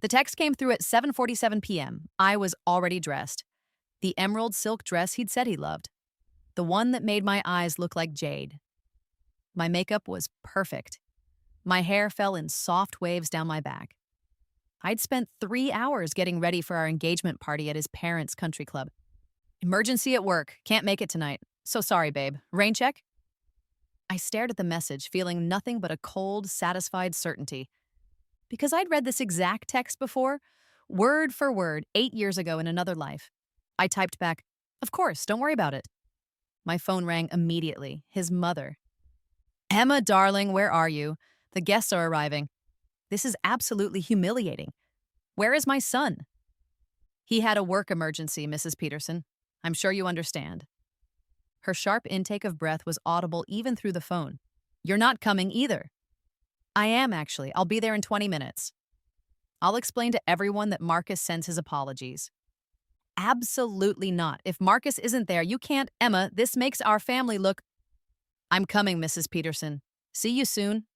The text came through at 7:47 p.m. I was already dressed. The emerald silk dress he'd said he loved. The one that made my eyes look like jade. My makeup was perfect. My hair fell in soft waves down my back. I'd spent 3 hours getting ready for our engagement party at his parents' country club. Emergency at work. Can't make it tonight. So sorry, babe. Rain check? I stared at the message, feeling nothing but a cold, satisfied certainty. Because I'd read this exact text before, word for word, 8 years ago in another life. I typed back, "Of course, don't worry about it." My phone rang immediately. His mother. "Emma, darling, where are you? The guests are arriving. This is absolutely humiliating. Where is my son?" "He had a work emergency, Mrs. Peterson. I'm sure you understand." Her sharp intake of breath was audible even through the phone. "You're not coming either." "I am, actually. I'll be there in 20 minutes. I'll explain to everyone that Marcus sends his apologies." "Absolutely not. If Marcus isn't there, you can't. Emma, this makes our family look—" "I'm coming, Mrs. Peterson. See you soon."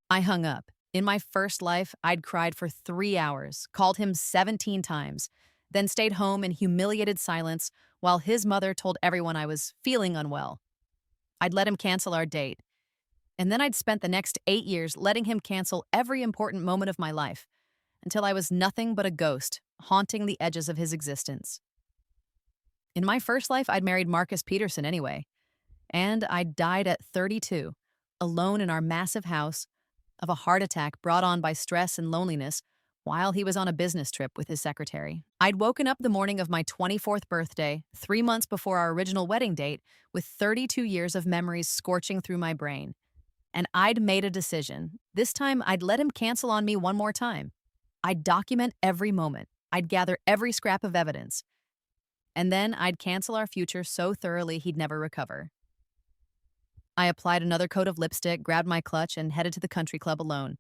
I hung up. In my first life, I'd cried for 3 hours, called him 17 times, then stayed home in humiliated silence while his mother told everyone I was feeling unwell. I'd let him cancel our date. And then I'd spent the next 8 years letting him cancel every important moment of my life until I was nothing but a ghost haunting the edges of his existence. In my first life, I'd married Marcus Peterson anyway, and I died at 32, alone in our massive house, of a heart attack brought on by stress and loneliness while he was on a business trip with his secretary. I'd woken up the morning of my 24th birthday, 3 months before our original wedding date, with 32 years of memories scorching through my brain. And I'd made a decision. This time, I'd let him cancel on me one more time. I'd document every moment. I'd gather every scrap of evidence. And then I'd cancel our future so thoroughly he'd never recover. I applied another coat of lipstick, grabbed my clutch, and headed to the country club alone.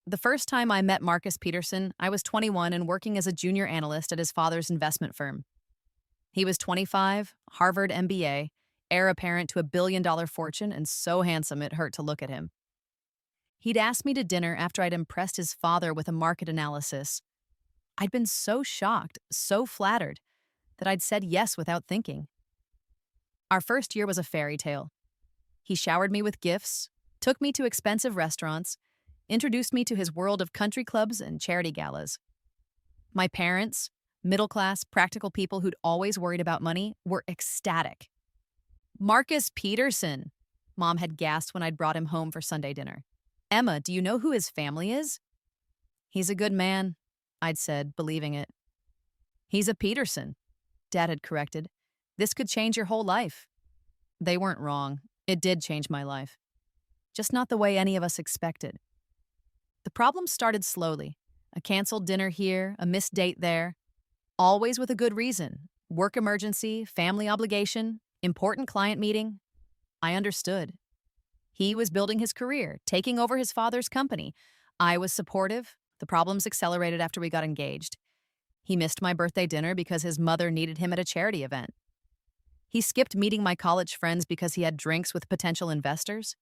The first time I met Marcus Peterson, I was 21 and working as a junior analyst at his father's investment firm. He was 25, Harvard MBA, heir apparent to a billion-dollar fortune, and so handsome it hurt to look at him. He'd asked me to dinner after I'd impressed his father with a market analysis. I'd been so shocked, so flattered, that I'd said yes without thinking. Our first year was a fairy tale. He showered me with gifts, took me to expensive restaurants, introduced me to his world of country clubs and charity galas. My parents, middle-class, practical people who'd always worried about money, were ecstatic. "Marcus Peterson," Mom had gasped when I'd brought him home for Sunday dinner. "Emma, do you know who his family is?" "He's a good man," I'd said, believing it. "He's a Peterson," Dad had corrected. "This could change your whole life." They weren't wrong. It did change my life. Just not the way any of us expected. The problem started slowly. A canceled dinner here, a missed date there. Always with a good reason. Work emergency, family obligation, important client meeting. I understood. He was building his career, taking over his father's company. I was supportive. The problems accelerated after we got engaged. He missed my birthday dinner because his mother needed him at a charity event. He skipped meeting my college friends because he had drinks with potential investors.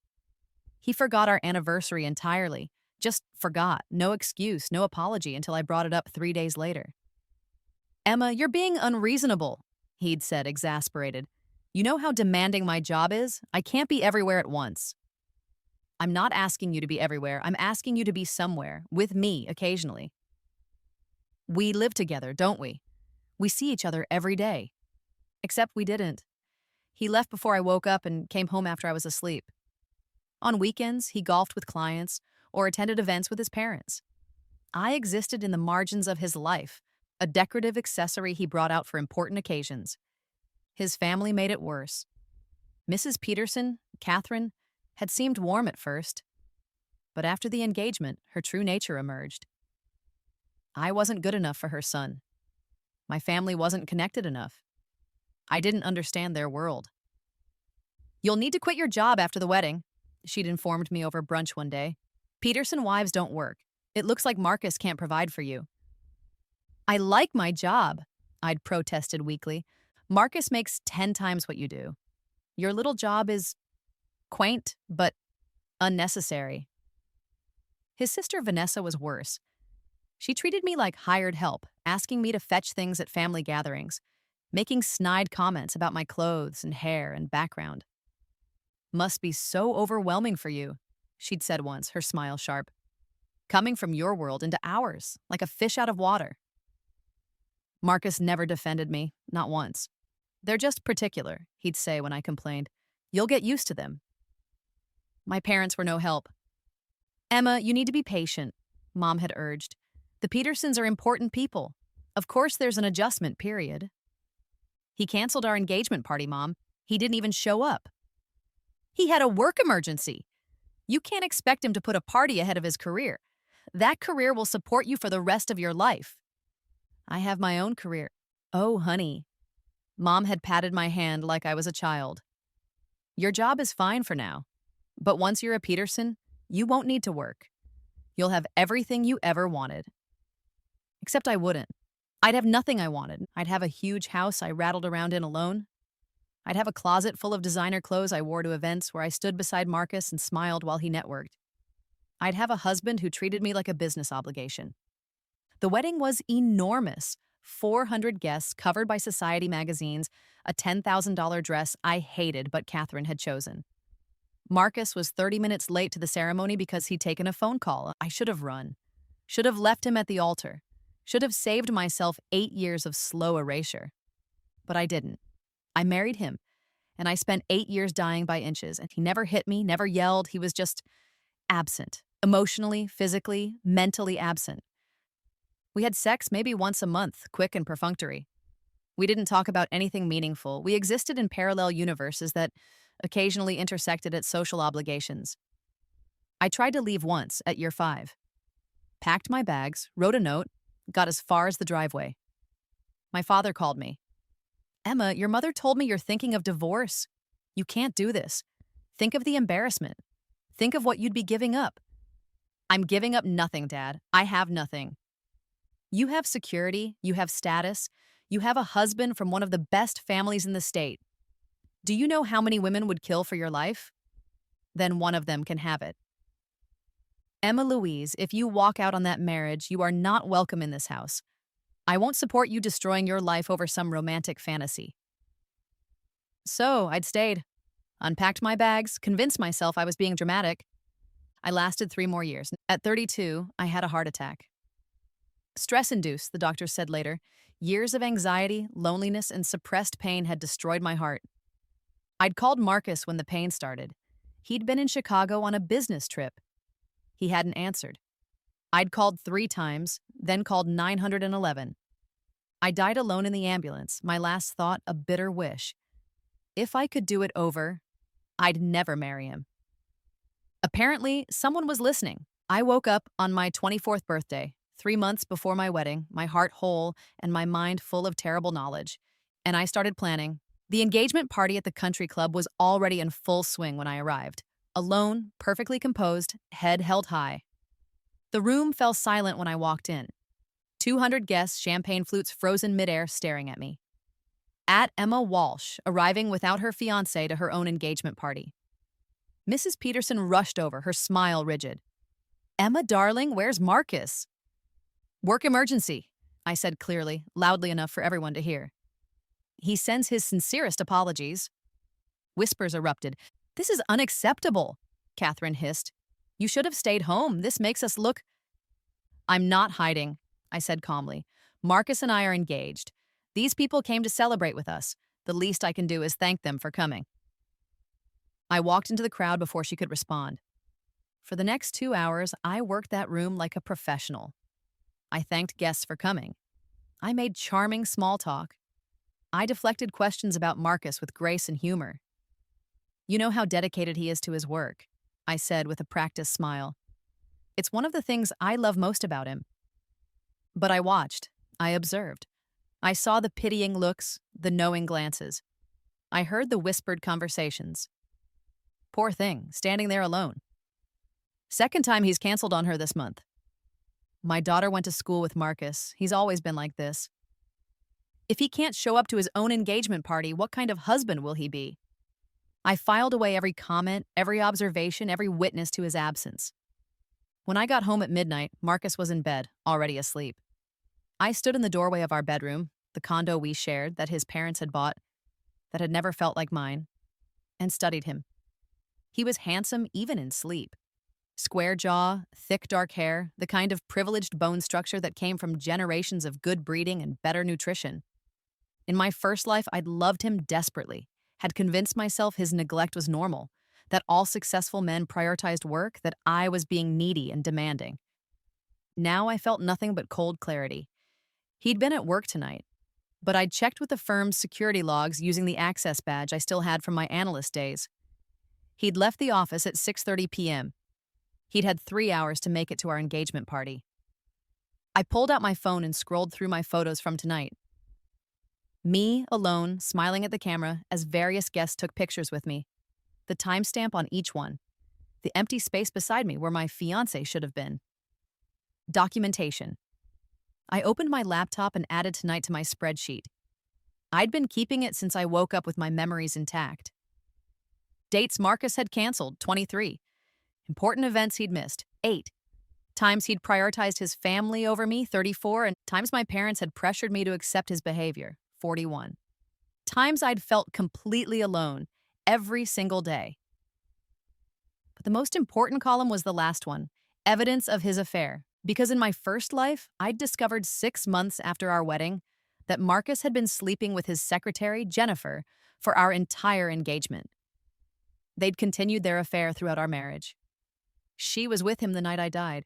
He forgot our anniversary entirely. Just forgot. No excuse, no apology until I brought it up 3 days later. "Emma, you're being unreasonable," he'd said, exasperated. "You know how demanding my job is? I can't be everywhere at once." "I'm not asking you to be everywhere. I'm asking you to be somewhere, with me occasionally. We live together, don't we? We see each other every day." Except we didn't. He left before I woke up and came home after I was asleep. On weekends, he golfed with clients or attended events with his parents. I existed in the margins of his life, a decorative accessory he brought out for important occasions. His family made it worse. Mrs. Peterson, Catherine, had seemed warm at first, but after the engagement, her true nature emerged. I wasn't good enough for her son. My family wasn't connected enough. I didn't understand their world. "You'll need to quit your job after the wedding," she'd informed me over brunch one day. "Peterson wives don't work. It looks like Marcus can't provide for you." "I like my job," I'd protested weakly. "Marcus makes 10 times what you do. Your little job is quaint, but unnecessary." His sister Vanessa was worse. She treated me like hired help, asking me to fetch things at family gatherings, making snide comments about my clothes and hair and background. Must be so overwhelming for you, she'd said once, her smile sharp. Coming from your world into ours, like a fish out of water. Marcus never defended me, not once. They're just particular, he'd say when I complained. You'll get used to them. My parents were no help. Emma, you need to be patient, Mom had urged. The Petersons are important people. Of course there's an adjustment period. He canceled our engagement party, Mom. He didn't even show up. He had a work emergency. You can't expect him to put a party ahead of his career. That career will support you for the rest of your life. I have my own career. Oh, honey. Mom had patted my hand like I was a child. Your job is fine for now. But once you're a Peterson, you won't need to work. You'll have everything you ever wanted. Except I wouldn't. I'd have nothing I wanted. I'd have a huge house I rattled around in alone. I'd have a closet full of designer clothes I wore to events where I stood beside Marcus and smiled while he networked. I'd have a husband who treated me like a business obligation. The wedding was enormous. 400 guests covered by society magazines, a $10,000 dress I hated but Catherine had chosen. Marcus was 30 minutes late to the ceremony because he'd taken a phone call. I should have run. Should have left him at the altar. Should have saved myself 8 years of slow erasure. But I didn't. I married him, and I spent 8 years dying by inches, and he never hit me, never yelled. He was just absent. Emotionally, physically, mentally absent. We had sex maybe once a month, quick and perfunctory. We didn't talk about anything meaningful. We existed in parallel universes that occasionally intersected at social obligations. I tried to leave once at year 5. Packed my bags, wrote a note, got as far as the driveway. My father called me. Emma, your mother told me you're thinking of divorce. You can't do this. Think of the embarrassment. Think of what you'd be giving up. I'm giving up nothing, Dad. I have nothing. You have security, you have status, you have a husband from one of the best families in the state. Do you know how many women would kill for your life? Then one of them can have it. Emma Louise, if you walk out on that marriage, you are not welcome in this house. I won't support you destroying your life over some romantic fantasy. So, I'd stayed. Unpacked my bags, convinced myself I was being dramatic. I lasted 3 more years. At 32, I had a heart attack. Stress-induced, the doctor said later. Years of anxiety, loneliness, and suppressed pain had destroyed my heart. I'd called Marcus when the pain started. He'd been in Chicago on a business trip. He hadn't answered. I'd called 3 times, then called 911. I died alone in the ambulance, my last thought a bitter wish. If I could do it over, I'd never marry him. Apparently, someone was listening. I woke up on my 24th birthday, 3 months before my wedding, my heart whole and my mind full of terrible knowledge. And I started planning. The engagement party at the country club was already in full swing when I arrived. Alone, perfectly composed, head held high. The room fell silent when I walked in. 200 guests, champagne flutes frozen midair, staring at me. At Emma Walsh, arriving without her fiancé to her own engagement party. Mrs. Peterson rushed over, her smile rigid. Emma, darling, where's Marcus? Work emergency, I said clearly, loudly enough for everyone to hear. He sends his sincerest apologies. Whispers erupted. This is unacceptable, Catherine hissed. You should have stayed home. This makes us look... I'm not hiding, I said calmly. Marcus and I are engaged. These people came to celebrate with us. The least I can do is thank them for coming. I walked into the crowd before she could respond. For the next 2 hours, I worked that room like a professional. I thanked guests for coming. I made charming small talk. I deflected questions about Marcus with grace and humor. You know how dedicated he is to his work, I said with a practiced smile. It's one of the things I love most about him. But I watched. I observed. I saw the pitying looks, the knowing glances. I heard the whispered conversations. Poor thing, standing there alone. Second time he's canceled on her this month. My daughter went to school with Marcus. He's always been like this. If he can't show up to his own engagement party, what kind of husband will he be? I filed away every comment, every observation, every witness to his absence. When I got home at midnight, Marcus was in bed, already asleep. I stood in the doorway of our bedroom, the condo we shared that his parents had bought, that had never felt like mine, and studied him. He was handsome even in sleep. Square jaw, thick dark hair, the kind of privileged bone structure that came from generations of good breeding and better nutrition. In my first life, I'd loved him desperately, had convinced myself his neglect was normal, that all successful men prioritized work, that I was being needy and demanding. Now I felt nothing but cold clarity. He'd been at work tonight, but I'd checked with the firm's security logs using the access badge I still had from my analyst days. He'd left the office at 6:30 p.m. He'd had 3 hours to make it to our engagement party. I pulled out my phone and scrolled through my photos from tonight. Me, alone, smiling at the camera as various guests took pictures with me. The timestamp on each one. The empty space beside me where my fiancé should have been. Documentation. I opened my laptop and added tonight to my spreadsheet. I'd been keeping it since I woke up with my memories intact. Dates Marcus had canceled, 23. Important events he'd missed, 8. Times he'd prioritized his family over me, 34, and times my parents had pressured me to accept his behavior, 41. Times I'd felt completely alone, every single day. But the most important column was the last one, evidence of his affair, because in my first life, I'd discovered 6 months after our wedding that Marcus had been sleeping with his secretary, Jennifer, for our entire engagement. They'd continued their affair throughout our marriage. She was with him the night I died.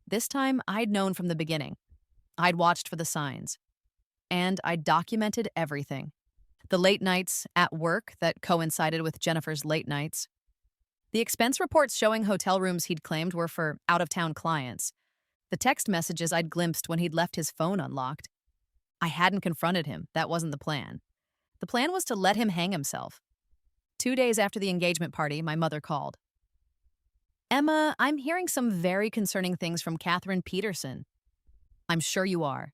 This time, I'd known from the beginning. I'd watched for the signs. And I documented everything. The late nights at work that coincided with Jennifer's late nights. The expense reports showing hotel rooms he'd claimed were for out-of-town clients. The text messages I'd glimpsed when he'd left his phone unlocked. I hadn't confronted him. That wasn't the plan. The plan was to let him hang himself. 2 days after the engagement party, my mother called. "Emma, I'm hearing some very concerning things from Catherine Peterson." "I'm sure you are."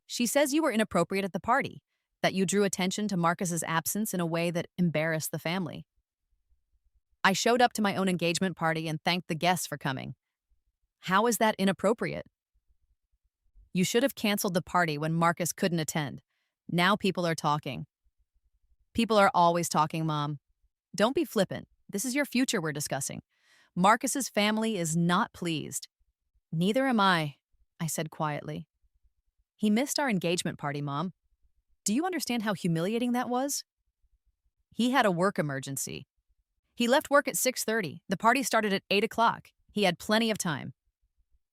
"She says you were inappropriate at the party, that you drew attention to Marcus's absence in a way that embarrassed the family." "I showed up to my own engagement party and thanked the guests for coming." "How is that inappropriate?" "You should have canceled the party when Marcus couldn't attend. Now people are talking." "People are always talking, Mom. Don't be flippant. This is your future we're discussing. Marcus's family is not pleased." "Neither am I," said quietly. "He missed our engagement party, Mom. Do you understand how humiliating that was?" "He had a work emergency. He left work at 6:30. The party started at 8 o'clock. He had plenty of time."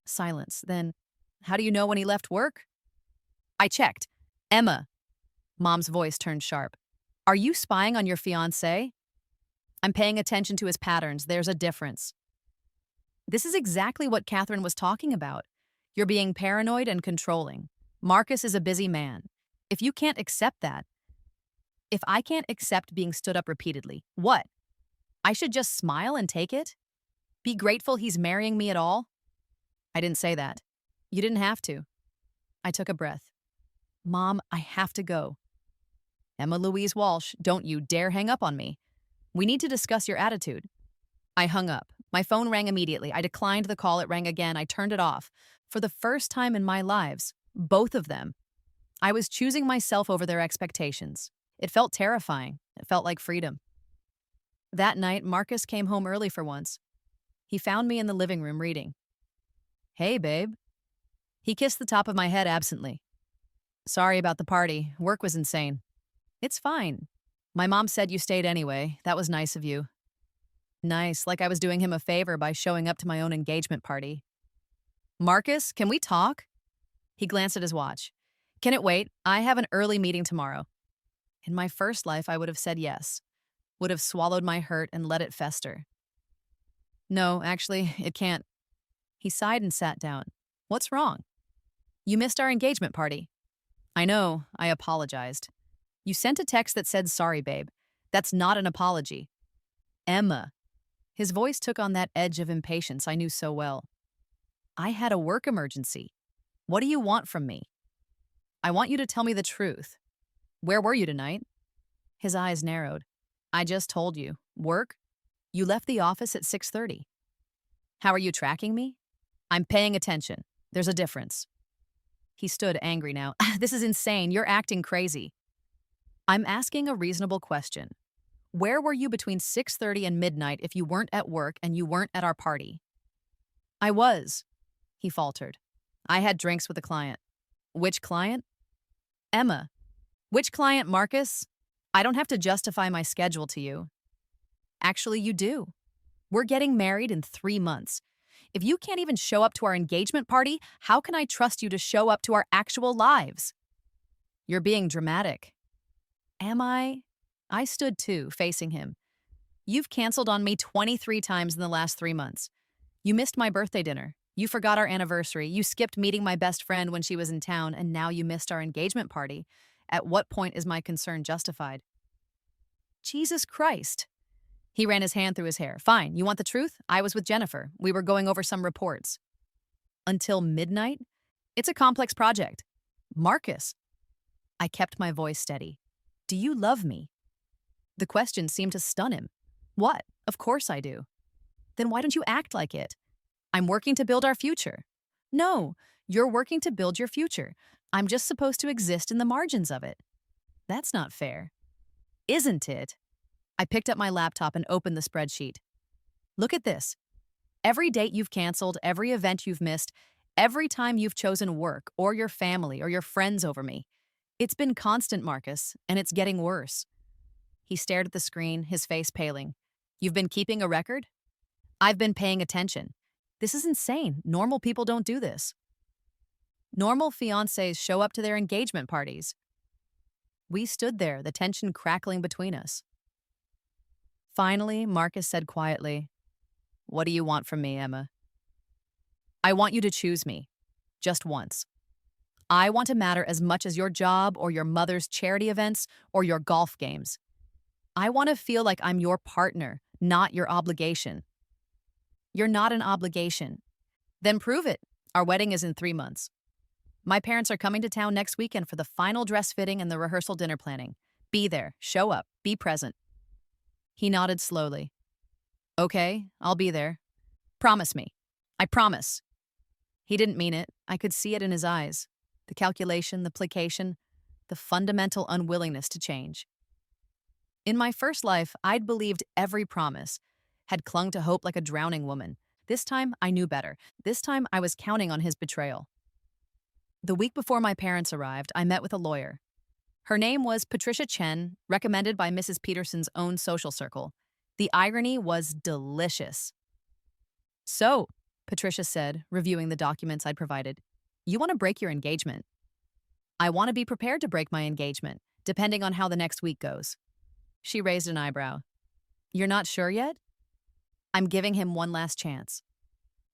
Silence. Then, "How do you know when he left work?" "I checked." "Emma." Mom's voice turned sharp. "Are you spying on your fiancé?" "I'm paying attention to his patterns. There's a difference." This is exactly what Catherine was talking about. You're being paranoid and controlling. Marcus is a busy man. If you can't accept that, if I can't accept being stood up repeatedly, what? I should just smile and take it? Be grateful he's marrying me at all? I didn't say that. You didn't have to. I took a breath. "Mom, I have to go." "Emma Louise Walsh, don't you dare hang up on me. We need to discuss your attitude." I hung up. My phone rang immediately. I declined the call. It rang again. I turned it off. For the first time in my lives, both of them, I was choosing myself over their expectations. It felt terrifying. It felt like freedom. That night, Marcus came home early for once. He found me in the living room reading. "Hey, babe." He kissed the top of my head absently. "Sorry about the party. Work was insane." "It's fine. My mom said you stayed anyway. That was nice of you." Nice, like I was doing him a favor by showing up to my own engagement party. "Marcus, can we talk?" He glanced at his watch. "Can it wait? I have an early meeting tomorrow." In my first life, I would have said yes, would have swallowed my hurt and let it fester. "No, actually, it can't." He sighed and sat down. "What's wrong?" "You missed our engagement party." "I know," I apologized. "You sent a text that said sorry, babe. That's not an apology." "Emma." His voice took on that edge of impatience I knew so well. "I had a work emergency. What do you want from me?" "I want you to tell me the truth. Where were you tonight?" His eyes narrowed. "I just told you. Work? You left the office at 6:30. "How are you tracking me?" I'm paying attention. There's a difference. He stood angry now. This is insane. You're acting crazy. I'm asking a reasonable question. Where were you between 6:30 and midnight if you weren't at work and you weren't at our party? I was, he faltered. I had drinks with a client. Which client? Emma. Which client, Marcus? I don't have to justify my schedule to you. Actually, you do. We're getting married in 3 months. If you can't even show up to our engagement party, how can I trust you to show up to our actual lives? You're being dramatic. Am I? I stood too, facing him. You've canceled on me 23 times in the last 3 months. You missed my birthday dinner. You forgot our anniversary. You skipped meeting my best friend when she was in town, and now you missed our engagement party. At what point is my concern justified? Jesus Christ. He ran his hand through his hair. Fine, you want the truth? I was with Jennifer. We were going over some reports. Until midnight? It's a complex project. Marcus. I kept my voice steady. Do you love me? The question seemed to stun him. What? Of course I do. Then why don't you act like it? I'm working to build our future. No, you're working to build your future. I'm just supposed to exist in the margins of it. That's not fair. Isn't it? I picked up my laptop and opened the spreadsheet. Look at this. Every date you've canceled, every event you've missed, every time you've chosen work or your family or your friends over me. It's been constant, Marcus, and it's getting worse. He stared at the screen, his face paling. You've been keeping a record? I've been paying attention. This is insane. Normal people don't do this. Normal fiancés show up to their engagement parties. We stood there, the tension crackling between us. Finally, Marcus said quietly, What do you want from me, Emma? I want you to choose me. Just once. I want to matter as much as your job or your mother's charity events or your golf games. I want to feel like I'm your partner, not your obligation. You're not an obligation. Then prove it. Our wedding is in 3 months. My parents are coming to town next weekend for the final dress fitting and the rehearsal dinner planning. Be there, show up, be present. He nodded slowly. Okay, I'll be there. Promise me. I promise. He didn't mean it. I could see it in his eyes. The calculation, the placation, the fundamental unwillingness to change. In my first life, I'd believed every promise, had clung to hope like a drowning woman. This time, I knew better. This time, I was counting on his betrayal. The week before my parents arrived, I met with a lawyer. Her name was Patricia Chen, recommended by Mrs. Peterson's own social circle. The irony was delicious. So, Patricia said, reviewing the documents I'd provided, you want to break your engagement. I want to be prepared to break my engagement, depending on how the next week goes. She raised an eyebrow. You're not sure yet? I'm giving him one last chance.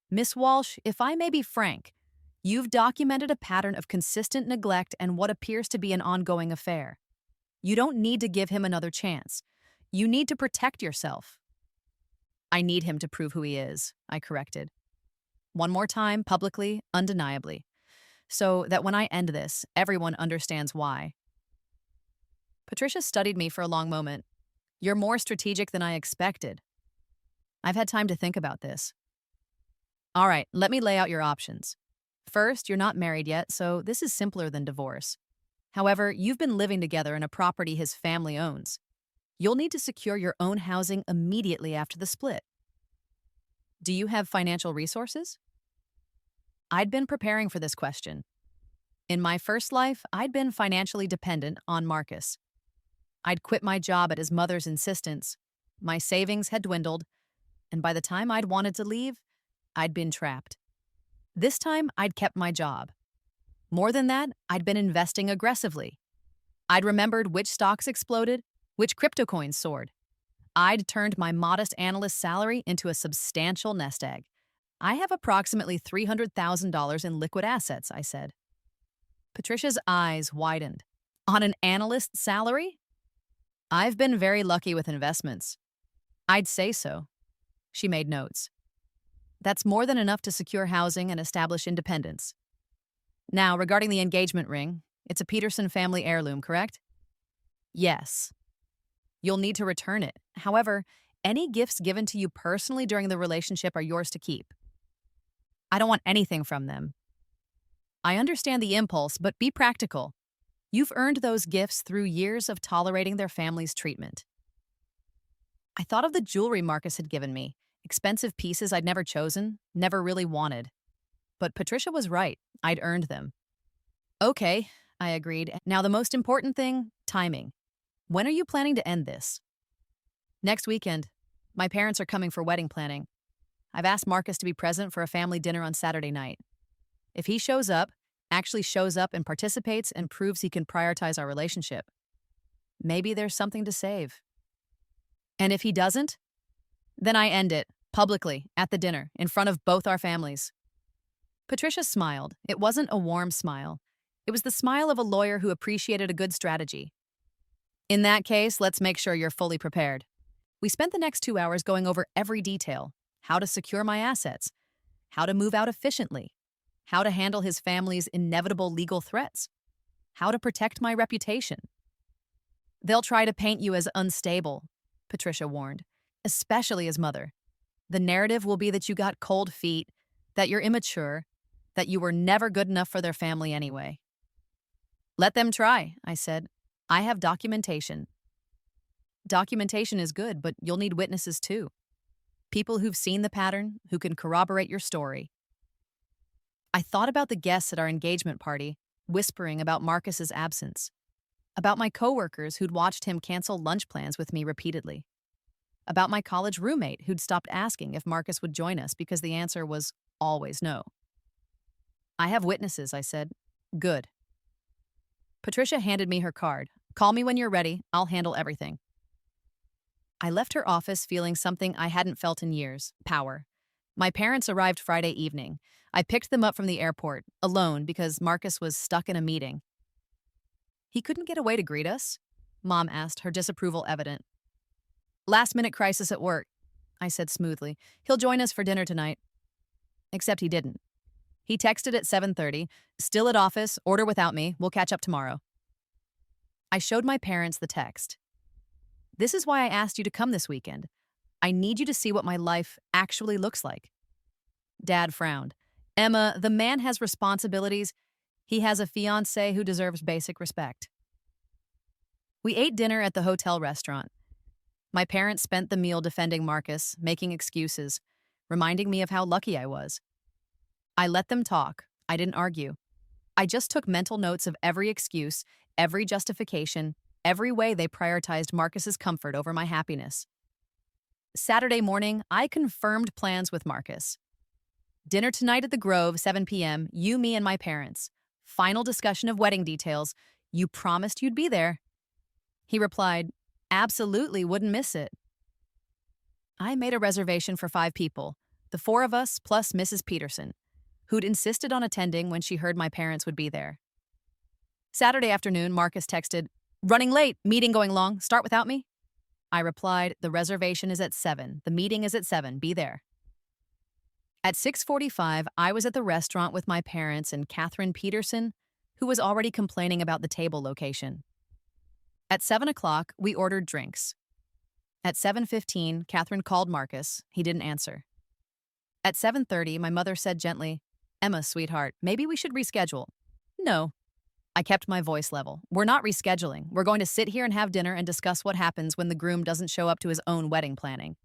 Miss Walsh, if I may be frank, you've documented a pattern of consistent neglect and what appears to be an ongoing affair. You don't need to give him another chance. You need to protect yourself. I need him to prove who he is, I corrected. One more time, publicly, undeniably, so that when I end this, everyone understands why. Patricia studied me for a long moment. You're more strategic than I expected. I've had time to think about this. All right, let me lay out your options. First, you're not married yet, so this is simpler than divorce. However, you've been living together in a property his family owns. You'll need to secure your own housing immediately after the split. Do you have financial resources? I'd been preparing for this question. In my first life, I'd been financially dependent on Marcus. I'd quit my job at his mother's insistence. My savings had dwindled, and by the time I'd wanted to leave, I'd been trapped. This time, I'd kept my job. More than that, I'd been investing aggressively. I'd remembered which stocks exploded, which crypto coins soared. I'd turned my modest analyst salary into a substantial nest egg. I have approximately $300,000 in liquid assets, I said. Patricia's eyes widened. On an analyst salary? I've been very lucky with investments. I'd say so. She made notes. That's more than enough to secure housing and establish independence. Now, regarding the engagement ring, it's a Peterson family heirloom, correct? Yes. You'll need to return it. However, any gifts given to you personally during the relationship are yours to keep. I don't want anything from them. I understand the impulse, but be practical. You've earned those gifts through years of tolerating their family's treatment. I thought of the jewelry Marcus had given me, expensive pieces I'd never chosen, never really wanted. But Patricia was right. I'd earned them. Okay, I agreed. Now the most important thing, timing. When are you planning to end this? Next weekend. My parents are coming for wedding planning. I've asked Marcus to be present for a family dinner on Saturday night. If he shows up, actually shows up and participates and proves he can prioritize our relationship, maybe there's something to save. And if he doesn't, then I end it, publicly, at the dinner, in front of both our families. Patricia smiled. It wasn't a warm smile. It was the smile of a lawyer who appreciated a good strategy. In that case, let's make sure you're fully prepared. We spent the next 2 hours going over every detail: how to secure my assets, how to move out efficiently, how to handle his family's inevitable legal threats, how to protect my reputation. They'll try to paint you as unstable, Patricia warned, especially his mother. The narrative will be that you got cold feet, that you're immature, that you were never good enough for their family anyway. Let them try, I said. I have documentation. Documentation is good, but you'll need witnesses too. People who've seen the pattern, who can corroborate your story. I thought about the guests at our engagement party, whispering about Marcus's absence, about my coworkers who'd watched him cancel lunch plans with me repeatedly, about my college roommate who'd stopped asking if Marcus would join us because the answer was always no. I have witnesses, I said. Good. Patricia handed me her card. Call me when you're ready. I'll handle everything. I left her office feeling something I hadn't felt in years: power. My parents arrived Friday evening. I picked them up from the airport, alone, because Marcus was stuck in a meeting. He couldn't get away to greet us? Mom asked, her disapproval evident. Last-minute crisis at work, I said smoothly. He'll join us for dinner tonight. Except he didn't. He texted at 7:30, still at office, order without me, we'll catch up tomorrow. I showed my parents the text. This is why I asked you to come this weekend. I need you to see what my life actually looks like. Dad frowned. Emma, the man has responsibilities. He has a fiancé who deserves basic respect. We ate dinner at the hotel restaurant. My parents spent the meal defending Marcus, making excuses, reminding me of how lucky I was. I let them talk. I didn't argue. I just took mental notes of every excuse, every justification, every way they prioritized Marcus's comfort over my happiness. Saturday morning, I confirmed plans with Marcus. Dinner tonight at the Grove, 7 p.m., you, me, and my parents. Final discussion of wedding details. You promised you'd be there. He replied, absolutely, wouldn't miss it. I made a reservation for 5 people, the 4 of us plus Mrs. Peterson, who'd insisted on attending when she heard my parents would be there. Saturday afternoon, Marcus texted, running late, meeting going long, start without me? I replied, the reservation is at 7, the meeting is at 7, be there. At 6:45, I was at the restaurant with my parents and Catherine Peterson, who was already complaining about the table location. At 7 o'clock, we ordered drinks. At 7:15, Catherine called Marcus. He didn't answer. At 7:30, my mother said gently, Emma, sweetheart, maybe we should reschedule. No. I kept my voice level. We're not rescheduling. We're going to sit here and have dinner and discuss what happens when the groom doesn't show up to his own wedding planning.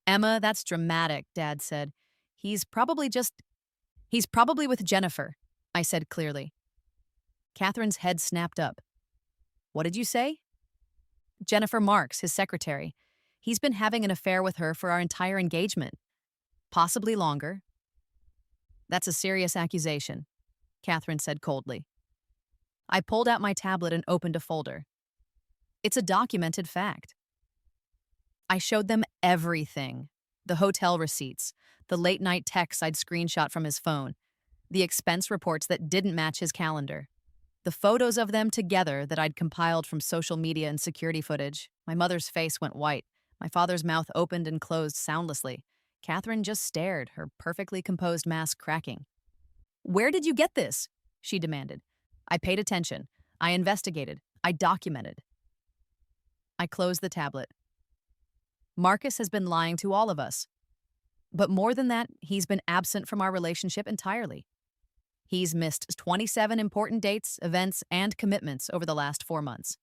Emma, that's dramatic, Dad said. He's probably with Jennifer, I said clearly. Catherine's head snapped up. What did you say? Jennifer Marks, his secretary. He's been having an affair with her for our entire engagement. Possibly longer. That's a serious accusation, Catherine said coldly. I pulled out my tablet and opened a folder. It's a documented fact. I showed them everything. The hotel receipts, the late-night texts I'd screenshot from his phone, the expense reports that didn't match his calendar, the photos of them together that I'd compiled from social media and security footage. My mother's face went white. My father's mouth opened and closed soundlessly. Catherine just stared, her perfectly composed mask cracking. Where did you get this? She demanded. I paid attention. I investigated. I documented. I closed the tablet. Marcus has been lying to all of us. But more than that, he's been absent from our relationship entirely. He's missed 27 important dates, events, and commitments over the last 4 months.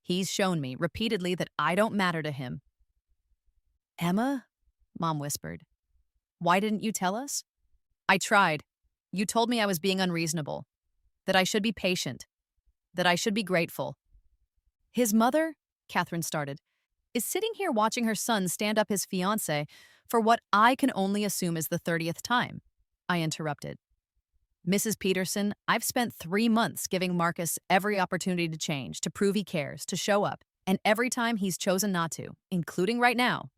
He's shown me repeatedly that I don't matter to him. Emma? Mom whispered. Why didn't you tell us? I tried. You told me I was being unreasonable, that I should be patient, that I should be grateful. His mother, Catherine started, is sitting here watching her son stand up his fiancé for what I can only assume is the 30th time. I interrupted. Mrs. Peterson, I've spent 3 months giving Marcus every opportunity to change, to prove he cares, to show up, and every time he's chosen not to, including right now.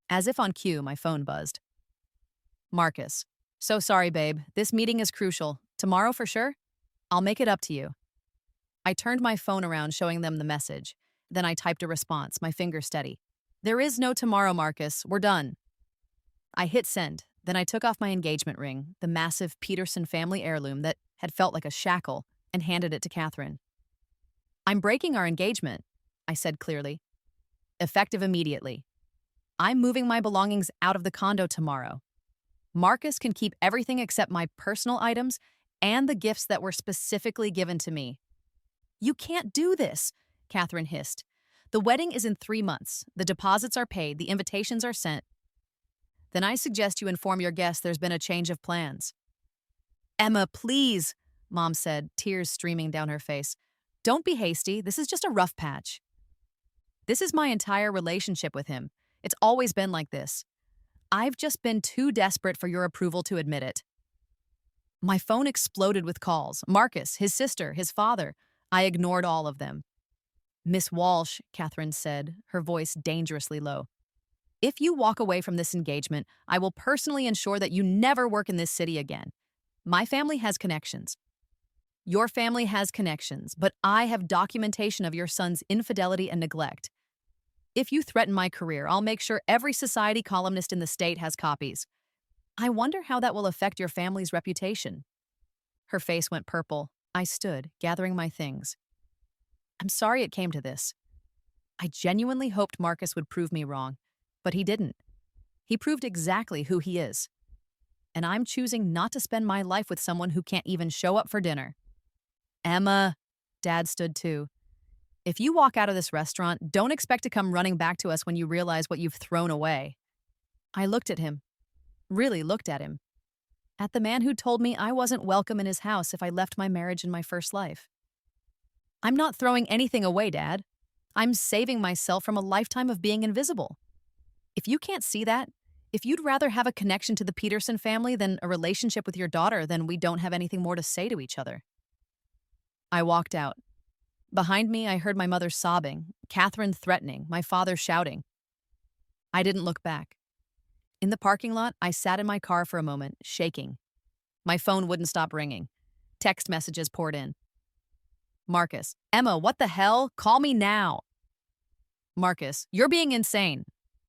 As if on cue, my phone buzzed. Marcus, so sorry, babe. This meeting is crucial. Tomorrow for sure? I'll make it up to you. I turned my phone around, showing them the message. Then I typed a response, my finger steady. There is no tomorrow, Marcus. We're done. I hit send. Then I took off my engagement ring, the massive Peterson family heirloom that had felt like a shackle, and handed it to Catherine. I'm breaking our engagement, I said clearly. Effective immediately. I'm moving my belongings out of the condo tomorrow. Marcus can keep everything except my personal items and the gifts that were specifically given to me. You can't do this, Catherine hissed. The wedding is in 3 months. The deposits are paid. The invitations are sent. Then I suggest you inform your guests there's been a change of plans. Emma, please, Mom said, tears streaming down her face. Don't be hasty. This is just a rough patch. This is my entire relationship with him. It's always been like this. I've just been too desperate for your approval to admit it. My phone exploded with calls. Marcus, his sister, his father. I ignored all of them. Miss Walsh, Catherine said, her voice dangerously low. If you walk away from this engagement, I will personally ensure that you never work in this city again. My family has connections. Your family has connections, but I have documentation of your son's infidelity and neglect. If you threaten my career, I'll make sure every society columnist in the state has copies. I wonder how that will affect your family's reputation. Her face went purple. I stood, gathering my things. I'm sorry it came to this. I genuinely hoped Marcus would prove me wrong, but he didn't. He proved exactly who he is. And I'm choosing not to spend my life with someone who can't even show up for dinner. Emma, Dad stood too. If you walk out of this restaurant, don't expect to come running back to us when you realize what you've thrown away. I looked at him. Really looked at him. At the man who told me I wasn't welcome in his house if I left my marriage and my first life. I'm not throwing anything away, Dad. I'm saving myself from a lifetime of being invisible. If you can't see that, if you'd rather have a connection to the Peterson family than a relationship with your daughter, then we don't have anything more to say to each other. I walked out. Behind me, I heard my mother sobbing, Catherine threatening, my father shouting. I didn't look back. In the parking lot, I sat in my car for a moment, shaking. My phone wouldn't stop ringing. Text messages poured in. Marcus, Emma, what the hell? Call me now. Marcus, you're being insane.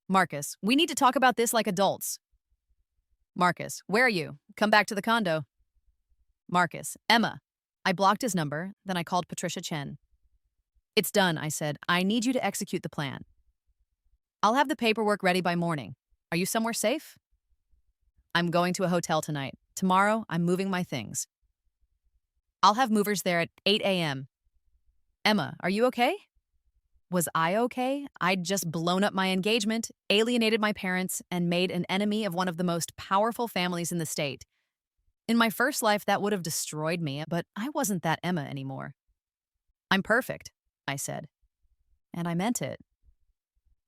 Marcus, we need to talk about this like adults. Marcus, where are you? Come back to the condo. Marcus, Emma. I blocked his number, then I called Patricia Chen. It's done, I said. I need you to execute the plan. I'll have the paperwork ready by morning. Are you somewhere safe? I'm going to a hotel tonight. Tomorrow, I'm moving my things. I'll have movers there at 8 a.m. Emma, are you okay? Was I okay? I'd just blown up my engagement, alienated my parents, and made an enemy of one of the most powerful families in the state. In my first life, that would have destroyed me, but I wasn't that Emma anymore. I'm perfect, I said. And I meant it.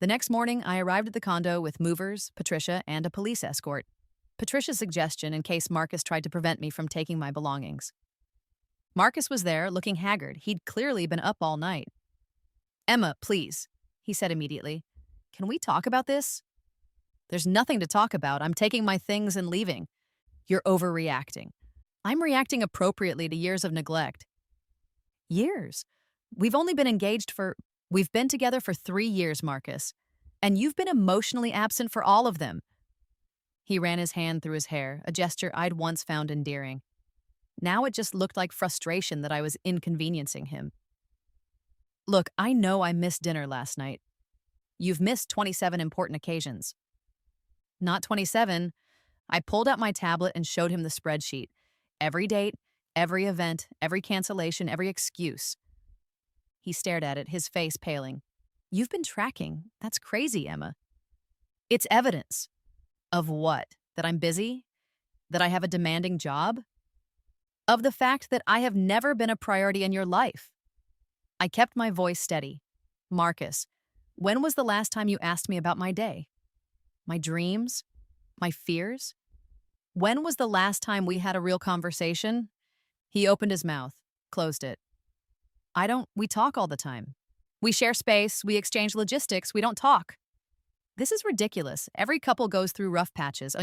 The next morning, I arrived at the condo with movers, Patricia, and a police escort. Patricia's suggestion in case Marcus tried to prevent me from taking my belongings. Marcus was there, looking haggard. He'd clearly been up all night. Emma, please, he said immediately. Can we talk about this? There's nothing to talk about. I'm taking my things and leaving. You're overreacting. I'm reacting appropriately to years of neglect. Years? We've been together for 3 years, Marcus. And you've been emotionally absent for all of them. He ran his hand through his hair, a gesture I'd once found endearing. Now it just looked like frustration that I was inconveniencing him. Look, I know I missed dinner last night. You've missed 27 important occasions. Not 27. I pulled out my tablet and showed him the spreadsheet. Every date, every event, every cancellation, every excuse. He stared at it, his face paling. You've been tracking. That's crazy, Emma. It's evidence. Of what? That I'm busy? That I have a demanding job? Of the fact that I have never been a priority in your life. I kept my voice steady. Marcus, when was the last time you asked me about my day? My dreams? My fears? When was the last time we had a real conversation? He opened his mouth, closed it. We talk all the time. We share space, we exchange logistics, we don't talk. This is ridiculous. Every couple goes through rough patches.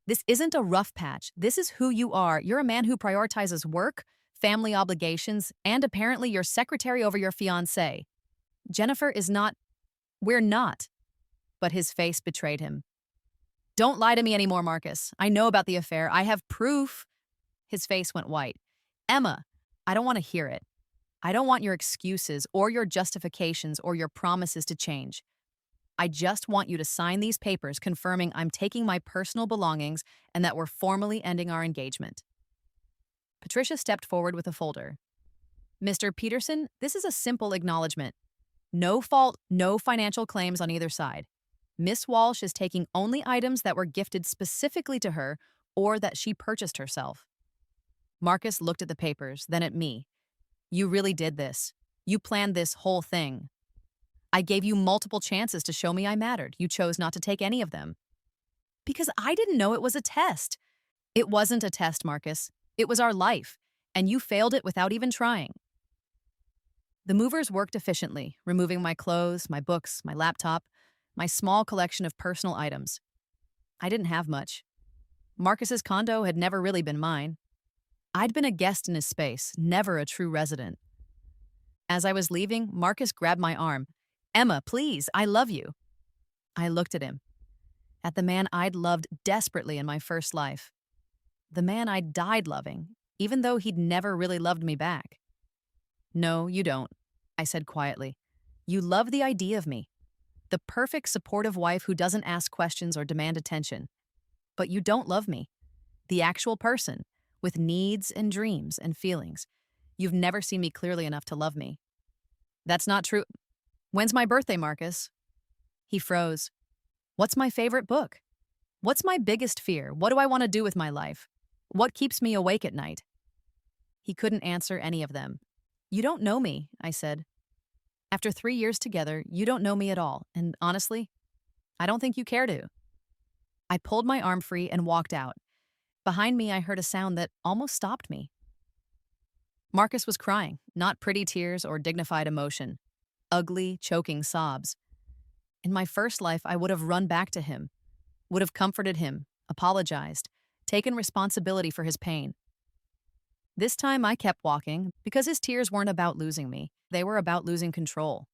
This isn't a rough patch. This is who you are. You're a man who prioritizes work, family obligations, and apparently your secretary over your fiancé. Jennifer is not. We're not. But his face betrayed him. Don't lie to me anymore, Marcus. I know about the affair. I have proof. His face went white. Emma, I don't want to hear it. I don't want your excuses or your justifications or your promises to change. I just want you to sign these papers confirming I'm taking my personal belongings and that we're formally ending our engagement. Patricia stepped forward with a folder. Mr. Peterson, this is a simple acknowledgement. No fault, no financial claims on either side. Miss Walsh is taking only items that were gifted specifically to her or that she purchased herself. Marcus looked at the papers, then at me. You really did this. You planned this whole thing. I gave you multiple chances to show me I mattered. You chose not to take any of them. Because I didn't know it was a test. It wasn't a test, Marcus. It was our life, and you failed it without even trying. The movers worked efficiently, removing my clothes, my books, my laptop, my small collection of personal items. I didn't have much. Marcus's condo had never really been mine. I'd been a guest in his space, never a true resident. As I was leaving, Marcus grabbed my arm. Emma, please, I love you. I looked at him, at the man I'd loved desperately in my first life. The man I died loving, even though he'd never really loved me back. No, you don't, I said quietly. You love the idea of me, the perfect supportive wife who doesn't ask questions or demand attention. But you don't love me, the actual person, with needs and dreams and feelings. You've never seen me clearly enough to love me. That's not true. When's my birthday, Marcus? He froze. What's my favorite book? What's my biggest fear? What do I want to do with my life? What keeps me awake at night? He couldn't answer any of them. You don't know me, I said. After 3 years together, you don't know me at all, and honestly, I don't think you care to. I pulled my arm free and walked out. Behind me, I heard a sound that almost stopped me. Marcus was crying, not pretty tears or dignified emotion. Ugly, choking sobs. In my first life, I would have run back to him, would have comforted him, apologized, taken responsibility for his pain. This time I kept walking because his tears weren't about losing me. They were about losing control.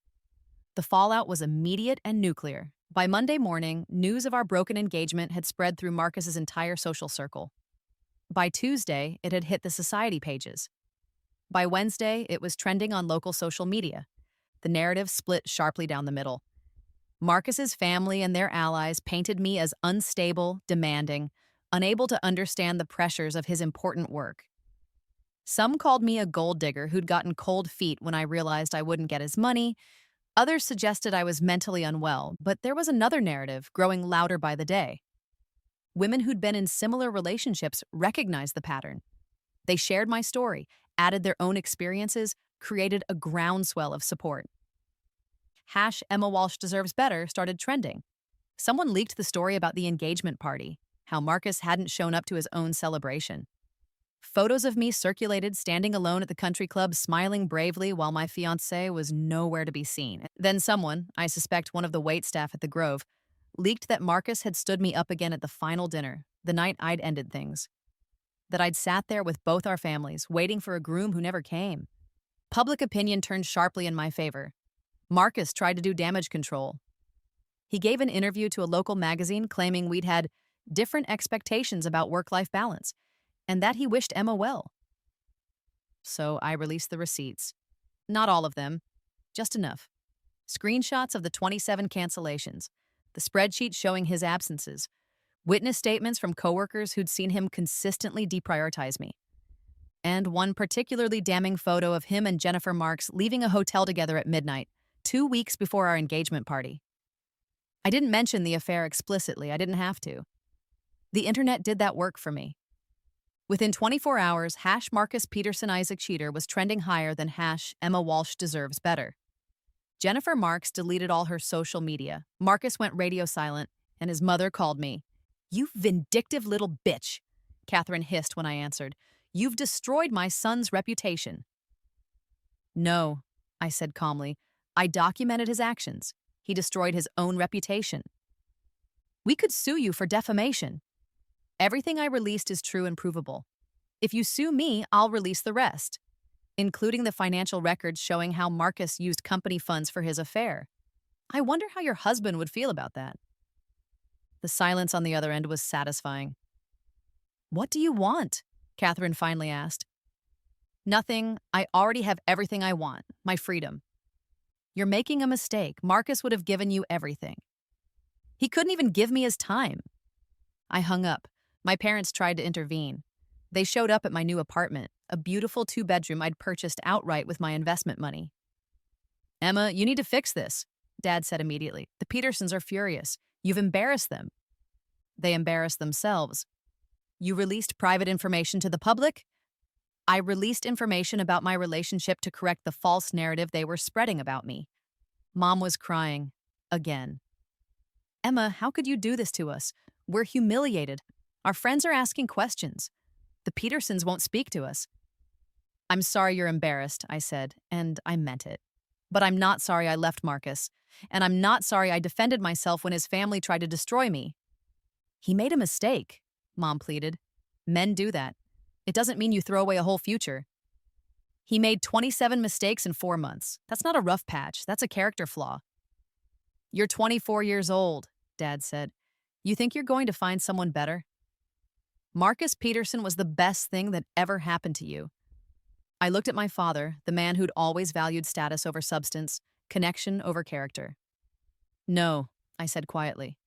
The fallout was immediate and nuclear. By Monday morning, news of our broken engagement had spread through Marcus's entire social circle. By Tuesday, it had hit the society pages. By Wednesday, it was trending on local social media. The narrative split sharply down the middle. Marcus's family and their allies painted me as unstable, demanding, unable to understand the pressures of his important work. Some called me a gold digger who'd gotten cold feet when I realized I wouldn't get his money. Others suggested I was mentally unwell, but there was another narrative growing louder by the day. Women who'd been in similar relationships recognized the pattern. They shared my story, added their own experiences, created a groundswell of support. #Emma Walsh Deserves Better started trending. Someone leaked the story about the engagement party, how Marcus hadn't shown up to his own celebration. Photos of me circulated standing alone at the country club, smiling bravely while my fiancé was nowhere to be seen. Then someone, I suspect one of the waitstaff at the Grove, leaked that Marcus had stood me up again at the final dinner, the night I'd ended things. That I'd sat there with both our families, waiting for a groom who never came. Public opinion turned sharply in my favor. Marcus tried to do damage control. He gave an interview to a local magazine claiming we'd had different expectations about work-life balance, and that he wished Emma well. So I released the receipts. Not all of them, just enough. Screenshots of the 27 cancellations, the spreadsheet showing his absences, witness statements from coworkers who'd seen him consistently deprioritize me, and one particularly damning photo of him and Jennifer Marks leaving a hotel together at midnight, 2 weeks before our engagement party. I didn't mention the affair explicitly, I didn't have to. The internet did that work for me. Within 24 hours, #Marcus Peterson Isaac Cheater was trending higher than #Emma Walsh deserves better. Jennifer Marks deleted all her social media. Marcus went radio silent, and his mother called me. "You vindictive little bitch," Catherine hissed when I answered. "You've destroyed my son's reputation." "No," I said calmly. "I documented his actions. He destroyed his own reputation. We could sue you for defamation. Everything I released is true and provable. If you sue me, I'll release the rest, including the financial records showing how Marcus used company funds for his affair. I wonder how your husband would feel about that." The silence on the other end was satisfying. "What do you want?" Catherine finally asked. "Nothing. I already have everything I want. My freedom." "You're making a mistake. Marcus would have given you everything. He couldn't even give me his time." I hung up. My parents tried to intervene. They showed up at my new apartment, a beautiful 2-bedroom I'd purchased outright with my investment money. "Emma, you need to fix this," Dad said immediately. "The Petersons are furious. You've embarrassed them." "They embarrassed themselves." "You released private information to the public?" "I released information about my relationship to correct the false narrative they were spreading about me." Mom was crying. Again. "Emma, how could you do this to us? We're humiliated. Our friends are asking questions. The Petersons won't speak to us." "I'm sorry you're embarrassed," I said, and I meant it. "But I'm not sorry I left Marcus, and I'm not sorry I defended myself when his family tried to destroy me." "He made a mistake," Mom pleaded. "Men do that. It doesn't mean you throw away a whole future." "He made 27 mistakes in 4 months. That's not a rough patch. That's a character flaw." "You're 24 years old," Dad said. "You think you're going to find someone better?" "Marcus Peterson was the best thing that ever happened to you." I looked at my father, the man who'd always valued status over substance, connection over character. "No," I said quietly.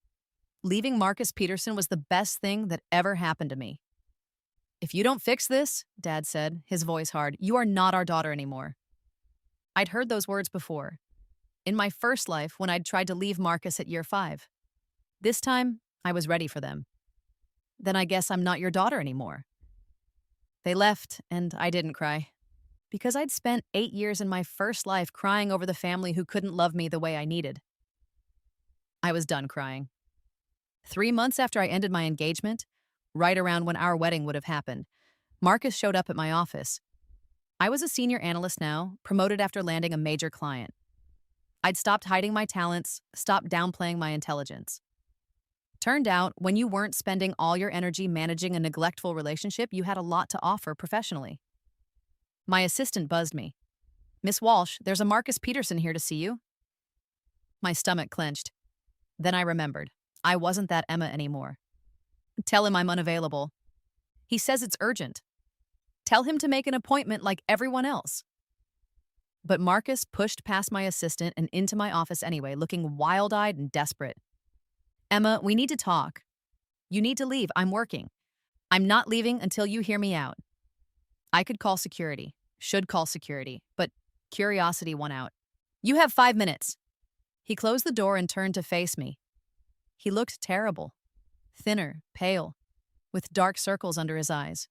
"Leaving Marcus Peterson was the best thing that ever happened to me." "If you don't fix this," Dad said, his voice hard, "you are not our daughter anymore." I'd heard those words before. In my first life, when I'd tried to leave Marcus at year 5. This time, I was ready for them. "Then I guess I'm not your daughter anymore." They left, and I didn't cry. Because I'd spent 8 years in my first life crying over the family who couldn't love me the way I needed. I was done crying. 3 months after I ended my engagement, right around when our wedding would have happened, Marcus showed up at my office. I was a senior analyst now, promoted after landing a major client. I'd stopped hiding my talents, stopped downplaying my intelligence. Turned out, when you weren't spending all your energy managing a neglectful relationship, you had a lot to offer professionally. My assistant buzzed me. "Miss Walsh, there's a Marcus Peterson here to see you." My stomach clenched. Then I remembered. I wasn't that Emma anymore. "Tell him I'm unavailable." "He says it's urgent." "Tell him to make an appointment like everyone else." But Marcus pushed past my assistant and into my office anyway, looking wild-eyed and desperate. "Emma, we need to talk." "You need to leave. I'm working." "I'm not leaving until you hear me out." I could call security, should call security, but curiosity won out. "You have 5 minutes." He closed the door and turned to face me. He looked terrible. Thinner, pale, with dark circles under his eyes.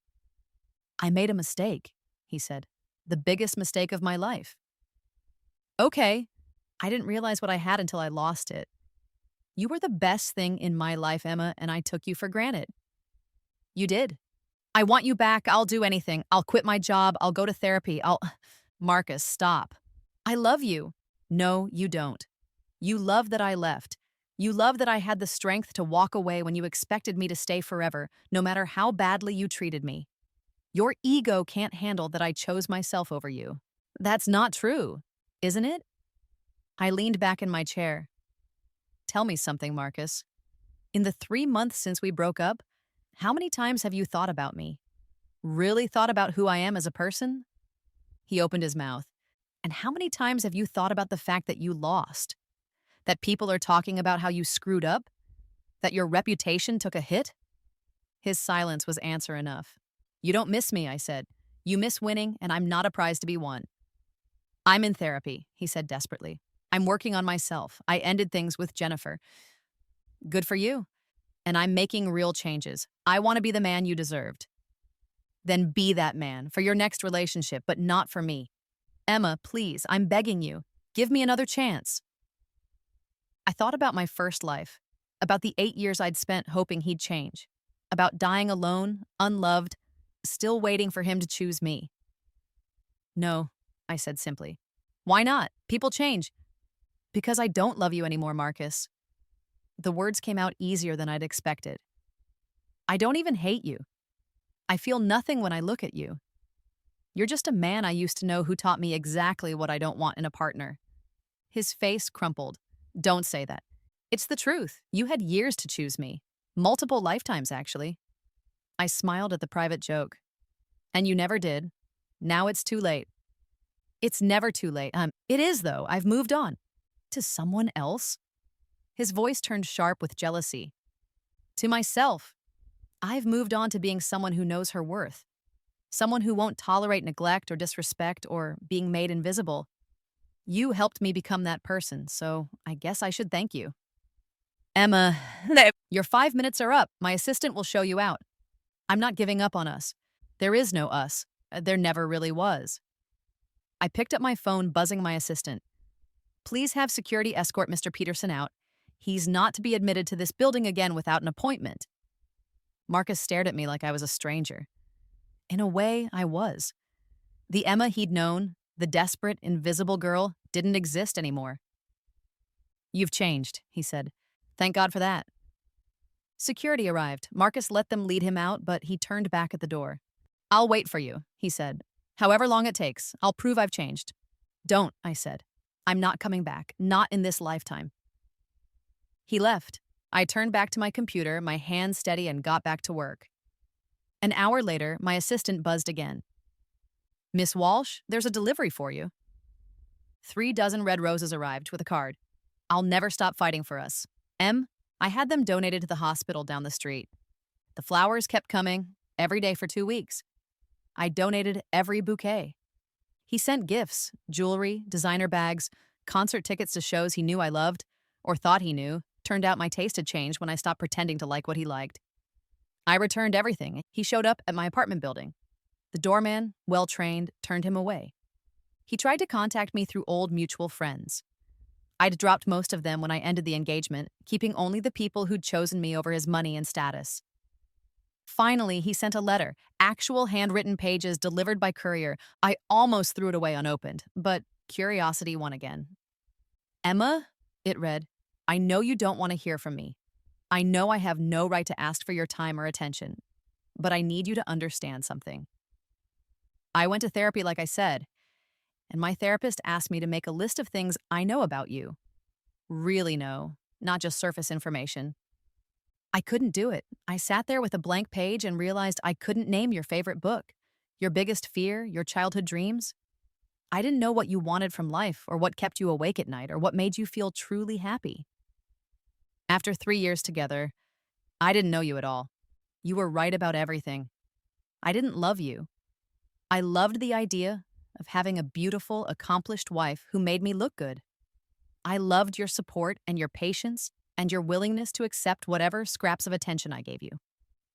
"I made a mistake," he said. "The biggest mistake of my life." "Okay." I didn't realize what I had until I lost it. "You were the best thing in my life, Emma, and I took you for granted." "You did." "I want you back. I'll do anything. I'll quit my job. I'll go to therapy. Marcus, stop. "I love you." "No, you don't. You love that I left. You love that I had the strength to walk away when you expected me to stay forever, no matter how badly you treated me. Your ego can't handle that I chose myself over you." "That's not true, isn't it?" I leaned back in my chair. "Tell me something, Marcus. In the 3 months since we broke up, how many times have you thought about me? Really thought about who I am as a person?" He opened his mouth. "And how many times have you thought about the fact that you lost? That people are talking about how you screwed up? That your reputation took a hit? His silence was answer enough. You don't miss me, I said. You miss winning, and I'm not a prize to be won. I'm in therapy, he said desperately. I'm working on myself. I ended things with Jennifer. Good for you. And I'm making real changes. I want to be the man you deserved. Then be that man for your next relationship, but not for me. Emma, please, I'm begging you. Give me another chance. I thought about my first life, about the 8 years I'd spent hoping he'd change, about dying alone, unloved, still waiting for him to choose me. No, I said simply. Why not? People change. Because I don't love you anymore, Marcus. The words came out easier than I'd expected. I don't even hate you. I feel nothing when I look at you. You're just a man I used to know who taught me exactly what I don't want in a partner. His face crumpled. Don't say that. It's the truth. You had years to choose me. Multiple lifetimes, actually. I smiled at the private joke. And you never did. Now it's too late. It's never too late. It is, though. I've moved on. To someone else? His voice turned sharp with jealousy. To myself. I've moved on to being someone who knows her worth. Someone who won't tolerate neglect or disrespect or being made invisible. You helped me become that person, so I guess I should thank you. Emma, your 5 minutes are up. My assistant will show you out. I'm not giving up on us. There is no us. There never really was. I picked up my phone, buzzing my assistant. Please have security escort Mr. Peterson out. He's not to be admitted to this building again without an appointment. Marcus stared at me like I was a stranger. In a way, I was. The Emma he'd known, the desperate, invisible girl, didn't exist anymore. You've changed, he said. Thank God for that. Security arrived. Marcus let them lead him out, but he turned back at the door. I'll wait for you, he said. However long it takes, I'll prove I've changed. Don't, I said. I'm not coming back, not in this lifetime. He left. I turned back to my computer, my hands steady, and got back to work. An hour later, my assistant buzzed again. Miss Walsh, there's a delivery for you. 3 dozen red roses arrived with a card. I'll never stop fighting for us. I had them donated to the hospital down the street. The flowers kept coming, every day for 2 weeks. I donated every bouquet. He sent gifts, jewelry, designer bags, concert tickets to shows he knew I loved, or thought he knew. Turned out my taste had changed when I stopped pretending to like what he liked. I returned everything. He showed up at my apartment building. The doorman, well-trained, turned him away. He tried to contact me through old mutual friends. I'd dropped most of them when I ended the engagement, keeping only the people who'd chosen me over his money and status. Finally, he sent a letter, actual handwritten pages delivered by courier. I almost threw it away unopened, but curiosity won again. Emma, it read, I know you don't want to hear from me. I know I have no right to ask for your time or attention, but I need you to understand something. I went to therapy, like I said, and my therapist asked me to make a list of things I know about you. Really know, not just surface information. I couldn't do it. I sat there with a blank page and realized I couldn't name your favorite book, your biggest fear, your childhood dreams. I didn't know what you wanted from life or what kept you awake at night or what made you feel truly happy. After 3 years together, I didn't know you at all. You were right about everything. I didn't love you. I loved the idea of having a beautiful, accomplished wife who made me look good. I loved your support and your patience and your willingness to accept whatever scraps of attention I gave you.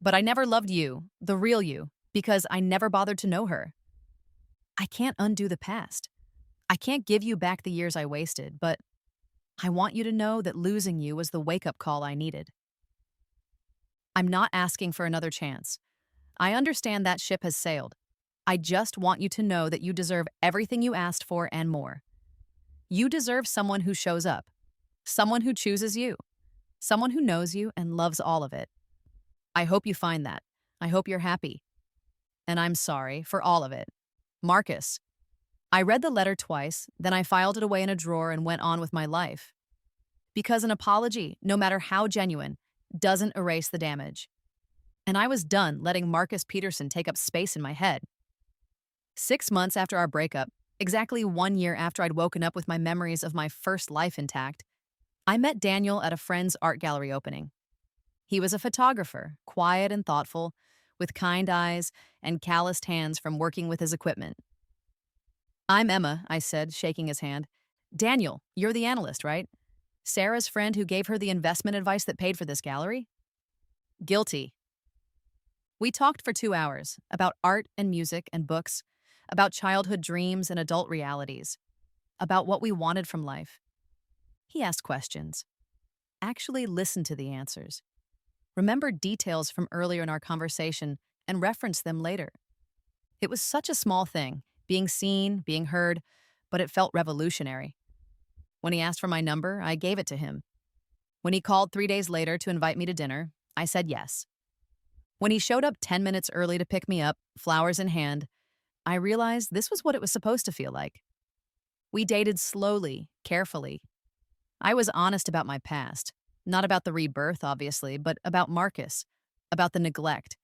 But I never loved you, the real you, because I never bothered to know her. I can't undo the past. I can't give you back the years I wasted, but I want you to know that losing you was the wake-up call I needed. I'm not asking for another chance. I understand that ship has sailed. I just want you to know that you deserve everything you asked for and more. You deserve someone who shows up, someone who chooses you, someone who knows you and loves all of it. I hope you find that. I hope you're happy. And I'm sorry for all of it. Marcus. I read the letter twice, then I filed it away in a drawer and went on with my life. Because an apology, no matter how genuine, doesn't erase the damage. And I was done letting Marcus Peterson take up space in my head. 6 months after our breakup, exactly 1 year after I'd woken up with my memories of my first life intact, I met Daniel at a friend's art gallery opening. He was a photographer, quiet and thoughtful, with kind eyes and calloused hands from working with his equipment. I'm Emma, I said, shaking his hand. Daniel, you're the analyst, right? Sarah's friend who gave her the investment advice that paid for this gallery? Guilty. We talked for 2 hours about art and music and books, about childhood dreams and adult realities, about what we wanted from life. He asked questions. Actually listened to the answers. Remembered details from earlier in our conversation and referenced them later. It was such a small thing, being seen, being heard, but it felt revolutionary. When he asked for my number, I gave it to him. When he called 3 days later to invite me to dinner, I said yes. When he showed up 10 minutes early to pick me up, flowers in hand, I realized this was what it was supposed to feel like. We dated slowly, carefully. I was honest about my past, not about the rebirth, obviously, but about Marcus, about the neglect,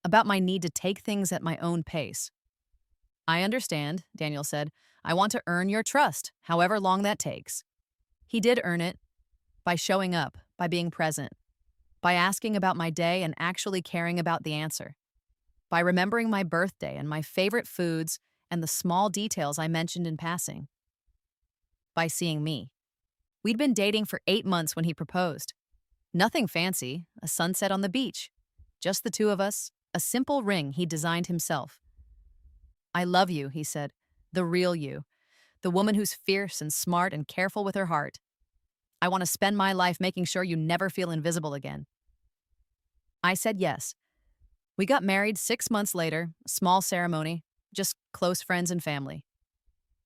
about my need to take things at my own pace. I understand, Daniel said. I want to earn your trust, however long that takes. He did earn it by showing up, by being present, by asking about my day and actually caring about the answer, by remembering my birthday and my favorite foods and the small details I mentioned in passing, by seeing me. We'd been dating for 8 months when he proposed. Nothing fancy, a sunset on the beach. Just the two of us, a simple ring he designed himself. I love you, he said, the real you, the woman who's fierce and smart and careful with her heart. I want to spend my life making sure you never feel invisible again. I said yes. We got married 6 months later, a small ceremony, just close friends and family.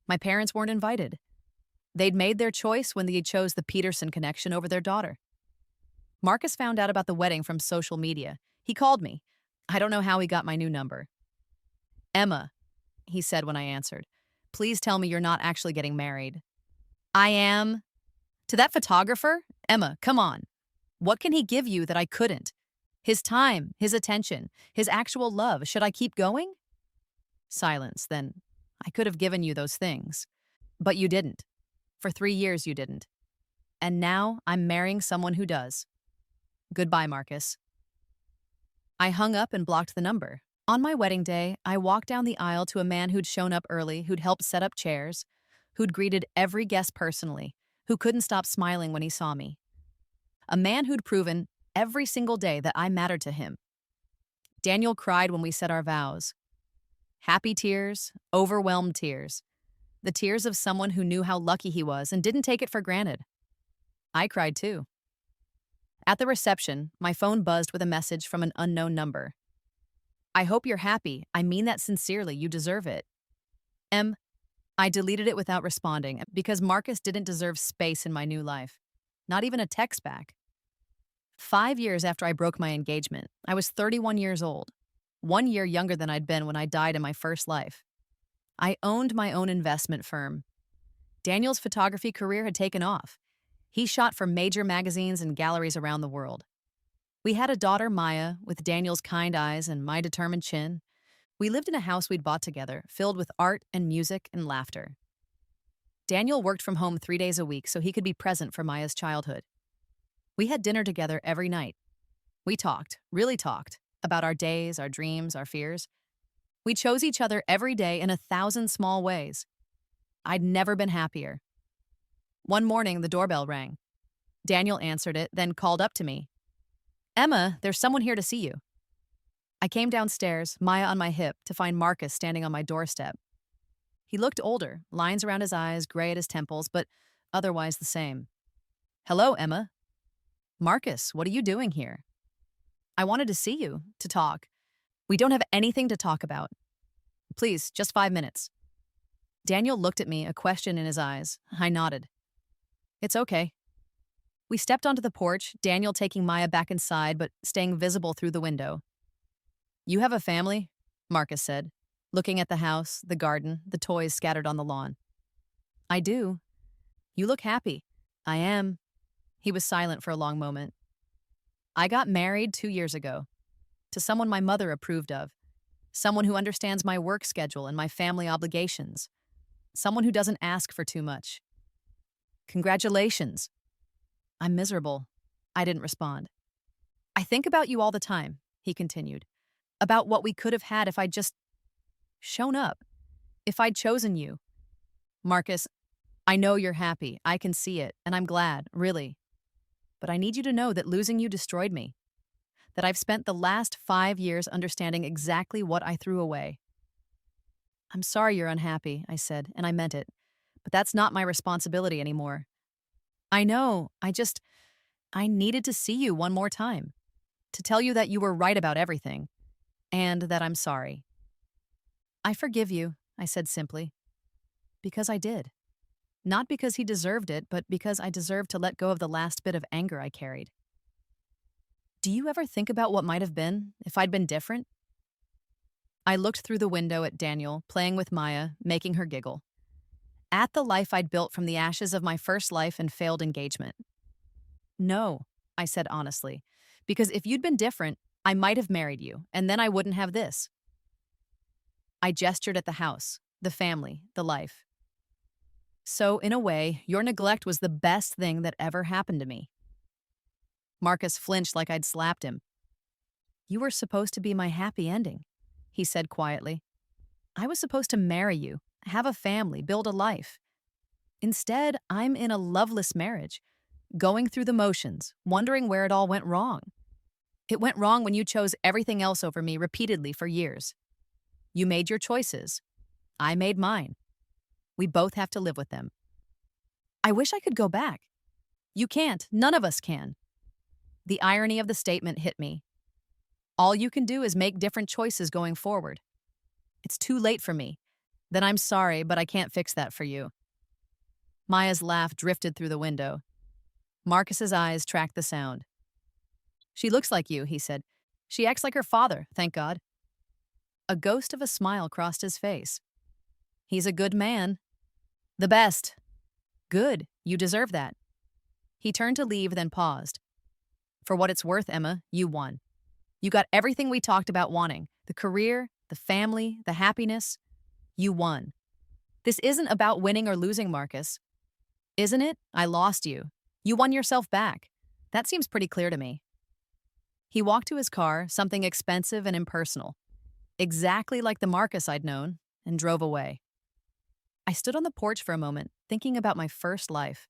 My parents weren't invited. They'd made their choice when they chose the Peterson connection over their daughter. Marcus found out about the wedding from social media. He called me. I don't know how he got my new number. Emma, he said when I answered, please tell me you're not actually getting married. I am. To that photographer? Emma, come on. What can he give you that I couldn't? His time, his attention, his actual love. Should I keep going? Silence, then. I could have given you those things. But you didn't. For 3 years you didn't. And now I'm marrying someone who does. Goodbye, Marcus. I hung up and blocked the number. On my wedding day, I walked down the aisle to a man who'd shown up early, who'd helped set up chairs, who'd greeted every guest personally, who couldn't stop smiling when he saw me. A man who'd proven every single day that I mattered to him. Daniel cried when we said our vows. Happy tears, overwhelmed tears. The tears of someone who knew how lucky he was and didn't take it for granted. I cried too. At the reception, my phone buzzed with a message from an unknown number. I hope you're happy. I mean that sincerely. You deserve it. I deleted it without responding because Marcus didn't deserve space in my new life. Not even a text back. 5 years after I broke my engagement, I was 31 years old, 1 year younger than I'd been when I died in my first life. I owned my own investment firm. Daniel's photography career had taken off. He shot for major magazines and galleries around the world. We had a daughter, Maya, with Daniel's kind eyes and my determined chin. We lived in a house we'd bought together, filled with art and music and laughter. Daniel worked from home 3 days a week so he could be present for Maya's childhood. We had dinner together every night. We talked, really talked, about our days, our dreams, our fears. We chose each other every day in 1,000 small ways. I'd never been happier. One morning, the doorbell rang. Daniel answered it, then called up to me. Emma, there's someone here to see you. I came downstairs, Maya on my hip, to find Marcus standing on my doorstep. He looked older, lines around his eyes, gray at his temples, but otherwise the same. Hello, Emma. Marcus, what are you doing here? I wanted to see you, to talk. We don't have anything to talk about. Please, just 5 minutes. Daniel looked at me, a question in his eyes. I nodded. It's okay. We stepped onto the porch, Daniel taking Maya back inside, but staying visible through the window. You have a family? Marcus said, looking at the house, the garden, the toys scattered on the lawn. I do. You look happy. I am. He was silent for a long moment. I got married 2 years ago, to someone my mother approved of, someone who understands my work schedule and my family obligations, someone who doesn't ask for too much. Congratulations. I'm miserable. I didn't respond. I think about you all the time, he continued. About what we could have had if I'd just shown up, if I'd chosen you. Marcus, I know you're happy. I can see it, and I'm glad, really. But I need you to know that losing you destroyed me, that I've spent the last 5 years understanding exactly what I threw away. I'm sorry you're unhappy, I said, and I meant it. But that's not my responsibility anymore. I know, I needed to see you one more time, to tell you that you were right about everything, and that I'm sorry. I forgive you, I said simply, because I did. Not because he deserved it, but because I deserved to let go of the last bit of anger I carried. Do you ever think about what might have been if I'd been different? I looked through the window at Daniel, playing with Maya, making her giggle. At the life I'd built from the ashes of my first life and failed engagement. No, I said honestly, because if you'd been different, I might have married you, and then I wouldn't have this. I gestured at the house, the family, the life. So, in a way, your neglect was the best thing that ever happened to me. Marcus flinched like I'd slapped him. You were supposed to be my happy ending, he said quietly. I was supposed to marry you, have a family, build a life. Instead, I'm in a loveless marriage, going through the motions, wondering where it all went wrong. It went wrong when you chose everything else over me repeatedly for years. You made your choices. I made mine. We both have to live with them. I wish I could go back. You can't. None of us can. The irony of the statement hit me. All you can do is make different choices going forward. It's too late for me. Then I'm sorry, but I can't fix that for you. Maya's laugh drifted through the window. Marcus's eyes tracked the sound. She looks like you, he said. She acts like her father, thank God. A ghost of a smile crossed his face. He's a good man. The best. Good, you deserve that. He turned to leave, then paused. For what it's worth, Emma, you won. You got everything we talked about wanting. The career, the family, the happiness. You won. This isn't about winning or losing, Marcus. Isn't it? I lost you. You won yourself back. That seems pretty clear to me. He walked to his car, something expensive and impersonal, exactly like the Marcus I'd known, and drove away. I stood on the porch for a moment, thinking about my first life,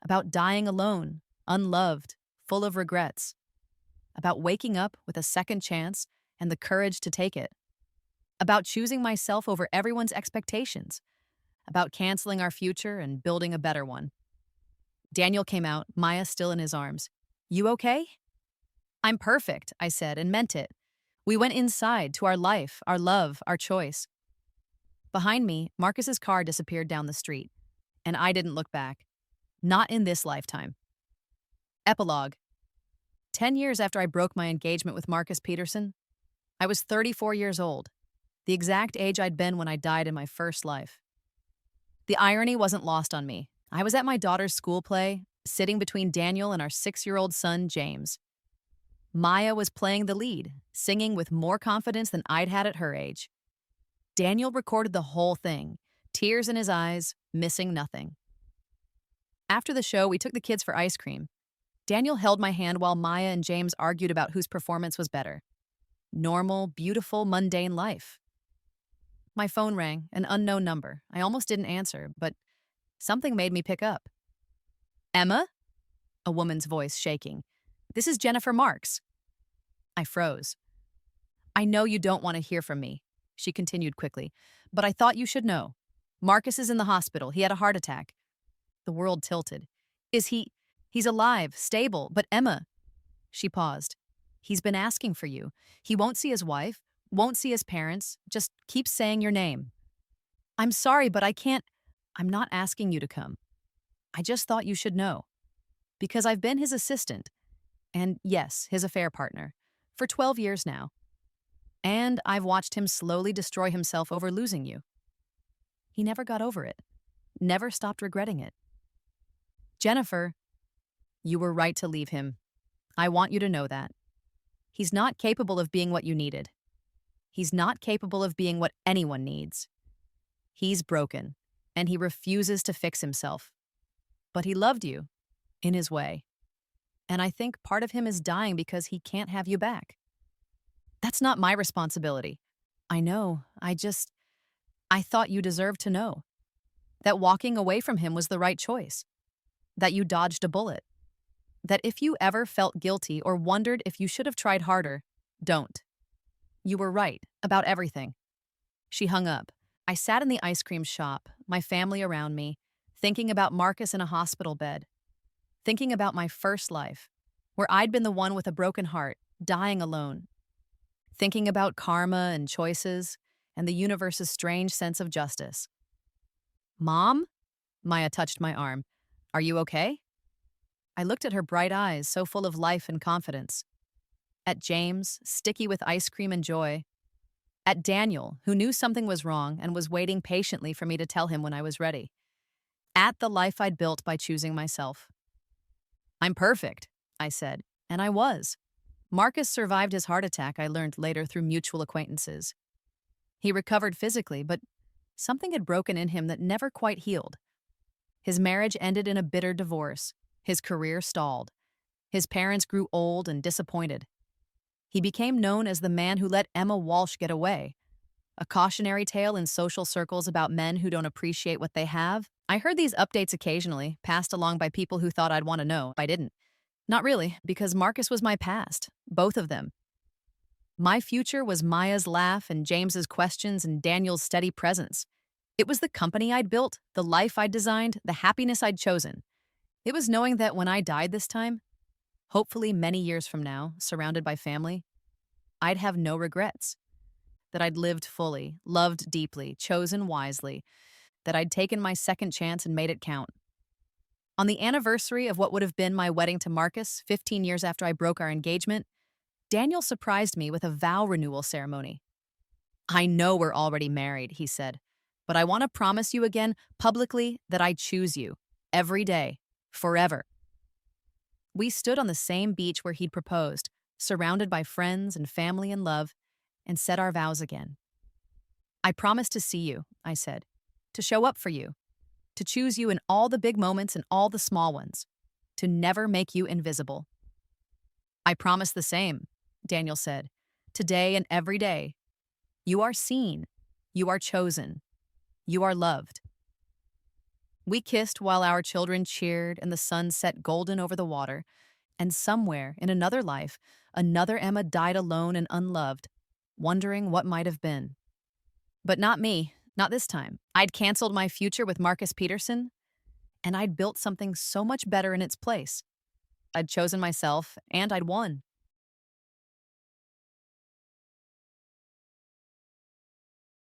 about dying alone, unloved, full of regrets, about waking up with a second chance and the courage to take it, about choosing myself over everyone's expectations, about canceling our future and building a better one. Daniel came out, Maya still in his arms. You okay? I'm perfect, I said, and meant it. We went inside to our life, our love, our choice. Behind me, Marcus's car disappeared down the street, and I didn't look back. Not in this lifetime. Epilogue. 10 years after I broke my engagement with Marcus Peterson, I was 34 years old, the exact age I'd been when I died in my first life. The irony wasn't lost on me. I was at my daughter's school play, sitting between Daniel and our 6-year-old son, James. Maya was playing the lead, singing with more confidence than I'd had at her age. Daniel recorded the whole thing, tears in his eyes, missing nothing. After the show, we took the kids for ice cream. Daniel held my hand while Maya and James argued about whose performance was better. Normal, beautiful, mundane life. My phone rang, an unknown number. I almost didn't answer, but something made me pick up. Emma? A woman's voice shaking. This is Jennifer Marks. I froze. I know you don't want to hear from me, she continued quickly, but I thought you should know. Marcus is in the hospital. He had a heart attack. The world tilted. Is he? He's alive, stable, but Emma. She paused. He's been asking for you. He won't see his wife, won't see his parents, just keeps saying your name. I'm sorry, but I can't. I'm not asking you to come. I just thought you should know. Because I've been his assistant, and yes, his affair partner, for 12 years now. And I've watched him slowly destroy himself over losing you. He never got over it, never stopped regretting it. Jennifer, you were right to leave him. I want you to know that. He's not capable of being what you needed. He's not capable of being what anyone needs. He's broken, and he refuses to fix himself. But he loved you, in his way. And I think part of him is dying because he can't have you back. That's not my responsibility. I know. I thought you deserved to know that walking away from him was the right choice, that you dodged a bullet, that if you ever felt guilty or wondered if you should have tried harder, don't. You were right about everything. She hung up. I sat in the ice cream shop, my family around me, thinking about Marcus in a hospital bed, thinking about my first life, where I'd been the one with a broken heart, dying alone, thinking about karma and choices and the universe's strange sense of justice. Mom? Maya touched my arm. Are you okay? I looked at her bright eyes, so full of life and confidence. At James, sticky with ice cream and joy. At Daniel, who knew something was wrong and was waiting patiently for me to tell him when I was ready. At the life I'd built by choosing myself. I'm perfect, I said, and I was. Marcus survived his heart attack, I learned later through mutual acquaintances. He recovered physically, but something had broken in him that never quite healed. His marriage ended in a bitter divorce. His career stalled. His parents grew old and disappointed. He became known as the man who let Emma Walsh get away, a cautionary tale in social circles about men who don't appreciate what they have. I heard these updates occasionally, passed along by people who thought I'd want to know. I didn't. Not really, because Marcus was my past, both of them. My future was Maya's laugh and James's questions and Daniel's steady presence. It was the company I'd built, the life I'd designed, the happiness I'd chosen. It was knowing that when I died this time, hopefully many years from now, surrounded by family, I'd have no regrets. That I'd lived fully, loved deeply, chosen wisely, that I'd taken my second chance and made it count. On the anniversary of what would have been my wedding to Marcus, 15 years after I broke our engagement, Daniel surprised me with a vow renewal ceremony. I know we're already married, he said, but I want to promise you again, publicly, that I choose you, every day, forever. We stood on the same beach where he'd proposed, surrounded by friends and family and love, and said our vows again. I promise to see you, I said, to show up for you, to choose you in all the big moments and all the small ones, to never make you invisible. I promise the same, Daniel said, today and every day. You are seen, you are chosen, you are loved. We kissed while our children cheered and the sun set golden over the water, and somewhere in another life, another Emma died alone and unloved, wondering what might have been. But not me, not this time. I'd canceled my future with Marcus Peterson, and I'd built something so much better in its place. I'd chosen myself, and I'd won.